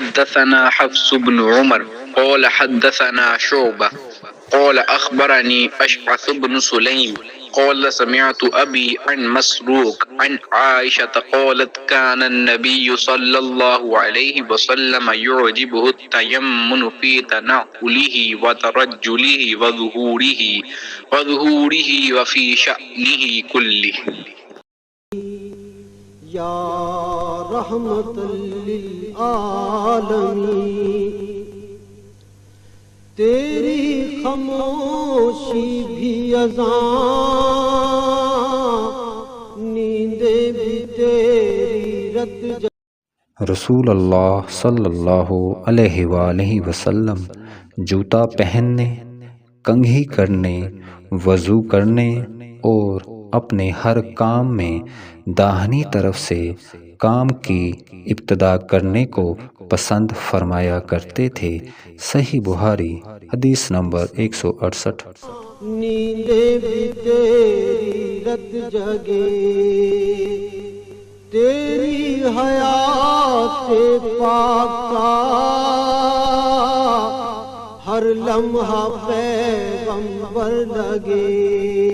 حدثنا حفص بن عمر قال حدثنا شعبة قال أخبرني أشعث بن سليم قال سمعت أبي عن مسروق عن عائشة قالت كان النبي صلى الله عليه وسلم يعجبه التيمن في تنعله وترجله وظهوره وفي شأنه كله. یا رحمت للعالمین تیری خاموشی بھی اذان نیندیں بھی تیری رت رسول اللہ صلی اللہ علیہ وآلہ وسلم جوتا پہننے، کنگھی کرنے، وضو کرنے اور اپنے ہر کام میں داہنی طرف سے کام کی ابتدا کرنے کو پسند فرمایا کرتے تھے۔ صحیح بخاری حدیث نمبر 168۔ نیندیں بھی تیری رت جگے تیری حیات پاک کا ہر لمحہ پیغمبر لگے